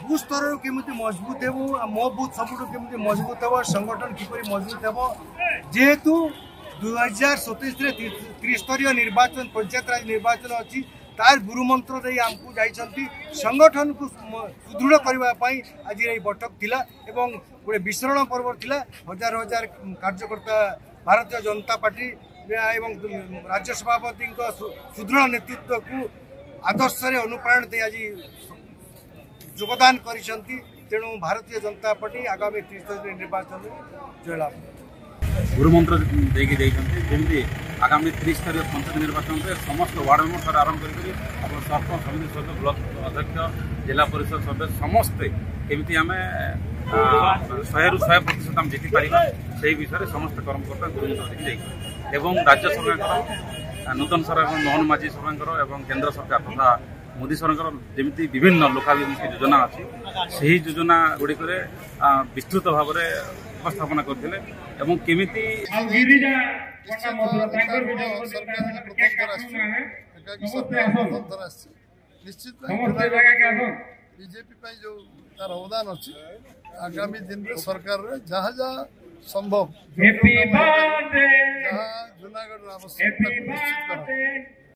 booth स्तर केमी मजबूत हो मो बूथ सब केमी मजबूत हो संगठन किपर मजबूत हो जेहेतु 2027 त्रिस्तरीय निर्वाचन पंचायत राज निर्वाचन अच्छी तार गुरुमंत्र दे आमको जाइछंती संगठन को सुदृढ़ करने आज ये बैठक थिला एवं गोटे विश्रण पर्व थिला हजार हजार कार्यकर्ता भारतीय जनता पार्टी एवं राज्य सभापति सुदृढ़ नेतृत्व को आदर्श अनुप्रेरण दे आज योगदान करिसंती तेणु भारतीय जनता पार्टी आगामी त्रिस्तरीय निर्वाचन जयलाभ गुरुमंत्र जमी आगामी त्रिस्तरीय पंचायत निर्वाचन में समस्त वार्ड मेंबर आरंभ कर सरपंच समिति सदस्य ब्लॉक अध्यक्ष जिला परिषद सदस्य समस्ते केमी आम 100% आम जीति पार से विषय में समस्त कर्मकर्ता गुरुमंत्र देखिए एवं राज्य सरकार नूतन सरकार मोहन माझी सरकार एवं केंद्र सरकार तथा मोदी सरकार जमी विभिन्न लोकाभिमुखी योजना अच्छी से ही योजना गुड़िक विस्तृत भाव में उपस्थापना करते केमिति निश्चित बीजेपी जो तार अवदान अच्छी आगामी दिन में सरकार जहाँ जहाँ संभव जहाँ जूनागढ़ आवश्यकता निश्चित कर